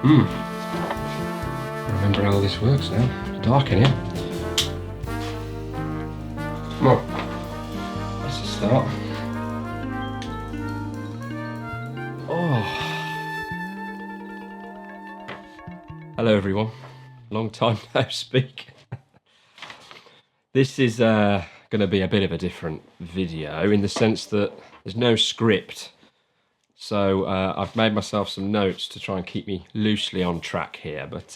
I remember how all this works now. It's dark in here. Come on. Let's just start. Oh. Hello everyone. Long time no speak. This is going to be a bit of a different video in the sense that there's no script. So I've made myself some notes to try and keep me loosely on track here. But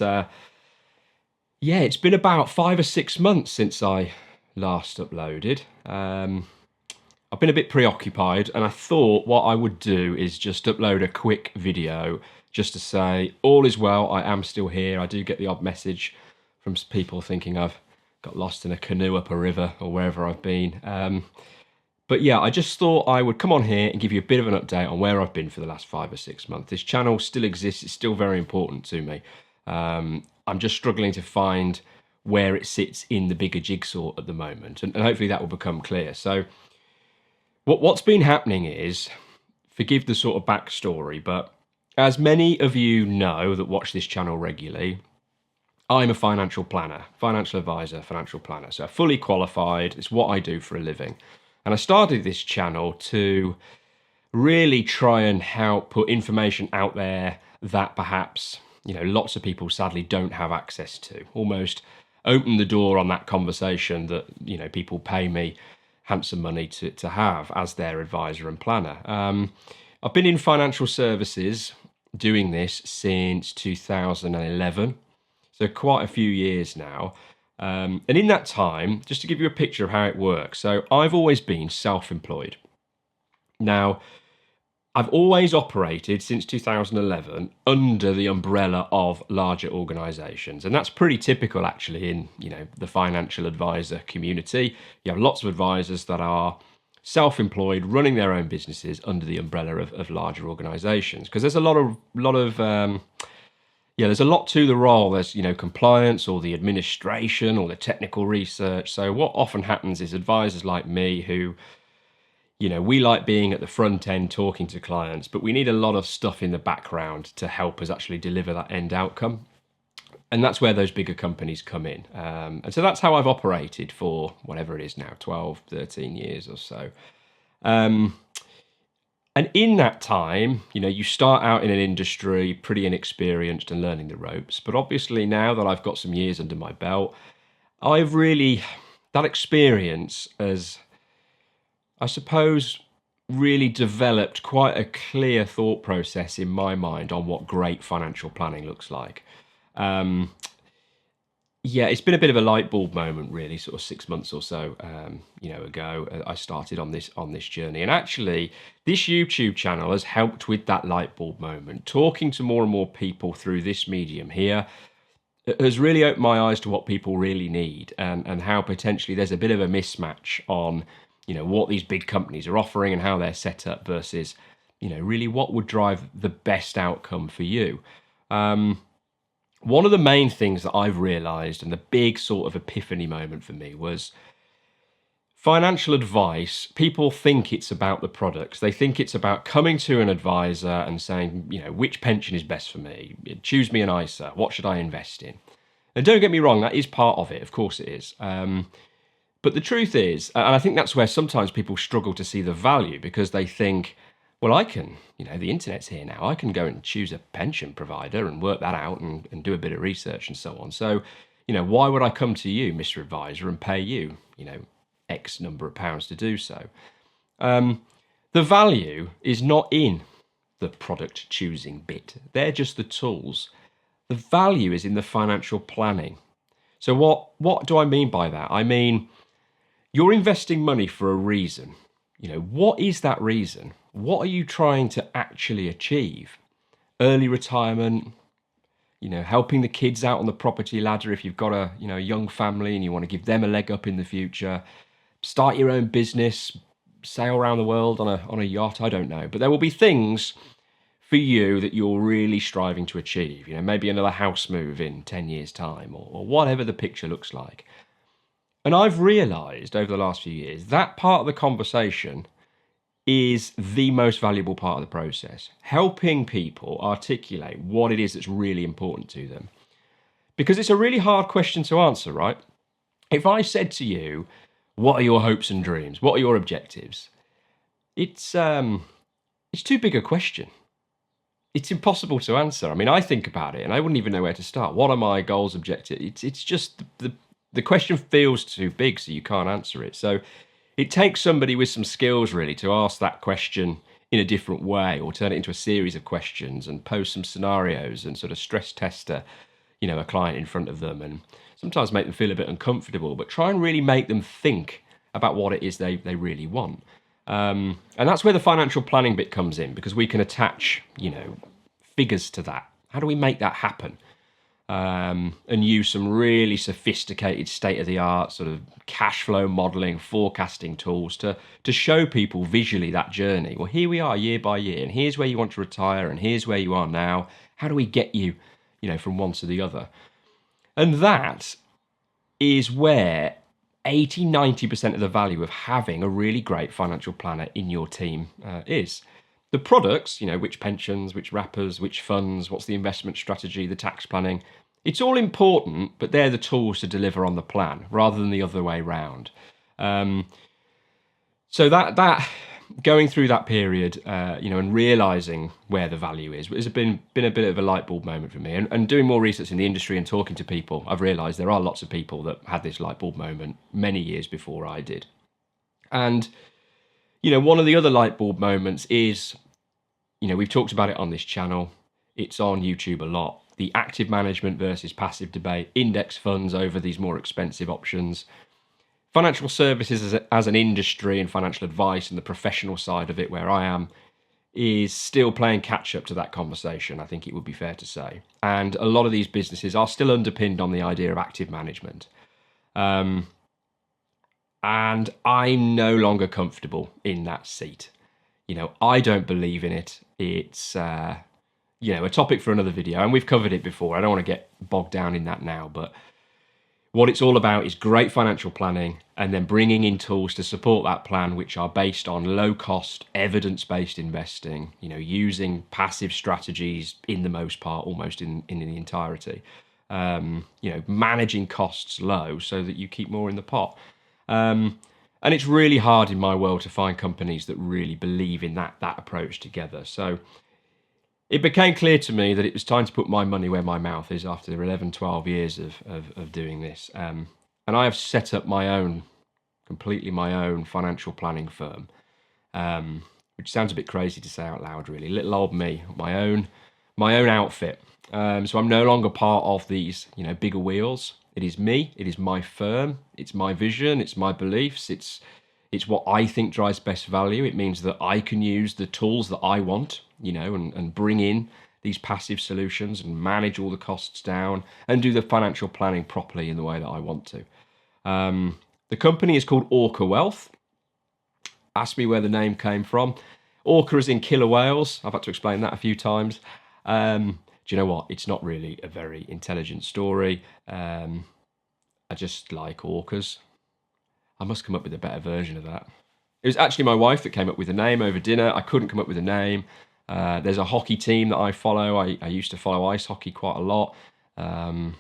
yeah, it's been about 5 or 6 months since I last uploaded. I've been a bit preoccupied, and I thought what I would do is just upload a quick video just to say all is well, I am still here. I do get the odd message from people thinking I've got lost in a canoe up a river or wherever I've been. But yeah, I just thought I would come on here and give you a bit of an update on where I've been for the last 5 or 6 months. This channel still exists. It's still very important to me. I'm just struggling to find where it sits in the bigger jigsaw at the moment. And hopefully that will become clear. So what's been happening is, forgive the sort of backstory, but as many of you know that watch this channel regularly, I'm a financial planner, financial advisor, financial planner. So fully qualified. It's what I do for a living. And I started this channel to really try and help put information out there that perhaps, lots of people sadly don't have access to. Almost open the door on that conversation that, people pay me handsome money to have as their advisor and planner. I've been in financial services doing this since 2011. So quite a few years now. And in that time, just to give you a picture of how it works, so I've always been self-employed. Now, I've always operated since 2011 under the umbrella of larger organisations. And that's pretty typical actually in, the financial advisor community. You have lots of advisors that are self-employed, running their own businesses under the umbrella of larger organisations. Because there's a lot of there's a lot to the role. There's, compliance or the administration or the technical research. So what often happens is advisors like me who, we like being at the front end talking to clients, but we need a lot of stuff in the background to help us actually deliver that end outcome. And that's where those bigger companies come in. And so that's how I've operated for whatever it is now, 12, 13 years or so. And in that time, you start out in an industry pretty inexperienced and learning the ropes. But obviously now that I've got some years under my belt, that experience has, I suppose, really developed quite a clear thought process in my mind on what great financial planning looks like. It's been a bit of a light bulb moment, really, sort of 6 months or so, ago. I started on this journey, and actually, this YouTube channel has helped with that light bulb moment. Talking to more and more people through this medium here has really opened my eyes to what people really need, and how potentially there's a bit of a mismatch on, what these big companies are offering and how they're set up versus, really what would drive the best outcome for you. One of the main things that I've realised, and the big sort of epiphany moment for me, was financial advice. People think it's about the products. They think it's about coming to an advisor and saying, which pension is best for me? Choose me an ISA. What should I invest in? And don't get me wrong, that is part of it. Of course it is. But the truth is, and I think that's where sometimes people struggle to see the value, because they think, well, I can, the internet's here now. I can go and choose a pension provider and work that out and do a bit of research and so on. So, why would I come to you, Mr. Advisor, and pay you, X number of pounds to do so? The value is not in the product choosing bit. They're just the tools. The value is in the financial planning. So what do I mean by that? I mean, you're investing money for a reason. What is that reason? What are you trying to actually achieve? Early retirement, helping the kids out on the property ladder if you've got a young family and you want to give them a leg up in the future. Start your own business, sail around the world on a yacht, I don't know. But there will be things for you that you're really striving to achieve. Maybe another house move in 10 years' time, or whatever the picture looks like. And I've realised over the last few years that part of the conversation is the most valuable part of the process. Helping people articulate what it is that's really important to them. Because it's a really hard question to answer, right? If I said to you, what are your hopes and dreams? What are your objectives? It's too big a question. It's impossible to answer. I mean, I think about it and I wouldn't even know where to start. What are my goals, objectives? It's just the question feels too big, so you can't answer it. So it takes somebody with some skills really to ask that question in a different way, or turn it into a series of questions and pose some scenarios and sort of stress test a client in front of them, and sometimes make them feel a bit uncomfortable, but try and really make them think about what it is they really want. And that's where the financial planning bit comes in, because we can attach, figures to that. How do we make that happen? And use some really sophisticated state-of-the-art sort of cash flow modeling, forecasting tools to show people visually that journey. Well, here we are year by year, and here's where you want to retire, and here's where you are now. How do we get you, from one to the other? And that is where 80-90% of the value of having a really great financial planner in your team is. The products, which pensions, which wrappers, which funds, what's the investment strategy, the tax planning, it's all important, but they're the tools to deliver on the plan rather than the other way round. So that going through that period, and realizing where the value is, has been a bit of a light bulb moment for me. And doing more research in the industry and talking to people, I've realized there are lots of people that had this light bulb moment many years before I did. And one of the other light bulb moments is, we've talked about it on this channel. It's on YouTube a lot. The active management versus passive debate, index funds over these more expensive options. Financial services as an industry and financial advice and the professional side of it, where I am, is still playing catch up to that conversation, I think it would be fair to say. And a lot of these businesses are still underpinned on the idea of active management. And I'm no longer comfortable in that seat. I don't believe in it. It's, a topic for another video, and we've covered it before. I don't want to get bogged down in that now, but what it's all about is great financial planning and then bringing in tools to support that plan, which are based on low-cost, evidence-based investing, using passive strategies in the most part, almost in the entirety, managing costs low so that you keep more in the pot. And it's really hard in my world to find companies that really believe in that approach together. So it became clear to me that it was time to put my money where my mouth is after 11, 12 years of doing this. And I have set up completely my own financial planning firm, which sounds a bit crazy to say out loud, really. Little old me, my own outfit. So I'm no longer part of these, bigger wheels. It is me, it is my firm, it's my vision, it's my beliefs, it's what I think drives best value. It means that I can use the tools that I want, and bring in these passive solutions and manage all the costs down and do the financial planning properly in the way that I want to. The company is called Orca Wealth. Ask me where the name came from. Orca is in killer whales. I've had to explain that a few times. Do you know what? It's not really a very intelligent story. I just like orcas. I must come up with a better version of that. It was actually my wife that came up with the name over dinner. I couldn't come up with a name. There's a hockey team that I follow. I used to follow ice hockey quite a lot. And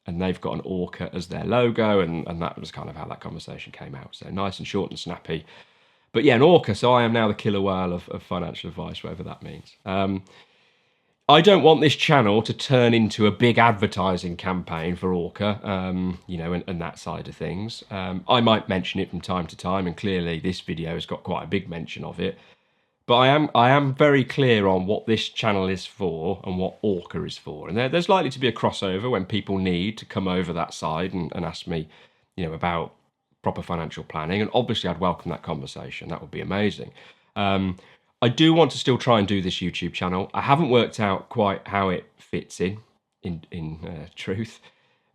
they've got an orca as their logo. And that was kind of how that conversation came out. So nice and short and snappy. But yeah, an orca. So I am now the killer whale of financial advice, whatever that means. I don't want this channel to turn into a big advertising campaign for Orca, and that side of things. I might mention it from time to time, and clearly this video has got quite a big mention of it. But I am very clear on what this channel is for and what Orca is for. And there's likely to be a crossover when people need to come over that side and ask me, about proper financial planning. And obviously I'd welcome that conversation. That would be amazing. I do want to still try and do this YouTube channel. I haven't worked out quite how it fits in truth,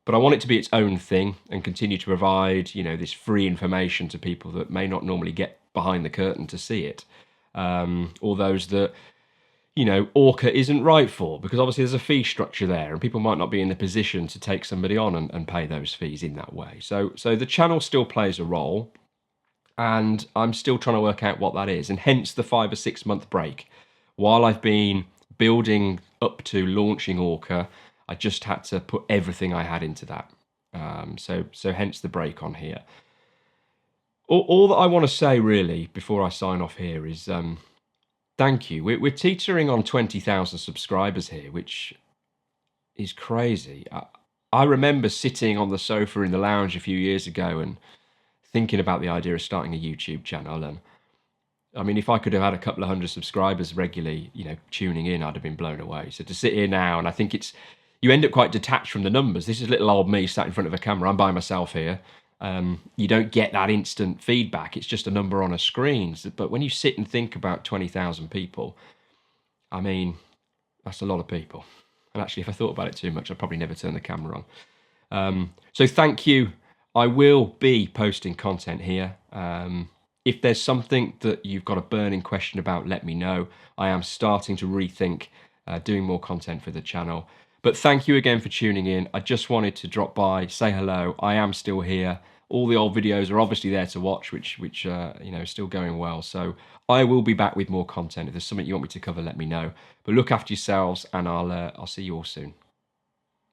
but I want it to be its own thing and continue to provide, this free information to people that may not normally get behind the curtain to see it, or those that, Orca isn't right for, because obviously there's a fee structure there and people might not be in the position to take somebody on and pay those fees in that way. So the channel still plays a role. and I'm still trying to work out what that is, and hence the 5 or 6 month break. While I've been building up to launching Orca, I just had to put everything I had into that. So hence the break on here. All that I want to say really before I sign off here is thank you. We're teetering on 20,000 subscribers here, which is crazy. I remember sitting on the sofa in the lounge a few years ago and thinking about the idea of starting a YouTube channel. And I mean, if I could have had a couple of hundred subscribers regularly, tuning in, I'd have been blown away. So to sit here now, and I think you end up quite detached from the numbers. This is little old me sat in front of a camera. I'm by myself here. You don't get that instant feedback. It's just a number on a screen. But when you sit and think about 20,000 people, I mean, that's a lot of people. And actually, if I thought about it too much, I'd probably never turn the camera on. So thank you. I will be posting content here. If there's something that you've got a burning question about, let me know. I am starting to rethink doing more content for the channel. But thank you again for tuning in. I just wanted to drop by, say hello. I am still here. All the old videos are obviously there to watch, which is still going well. So I will be back with more content. If there's something you want me to cover, let me know. But look after yourselves, and I'll see you all soon.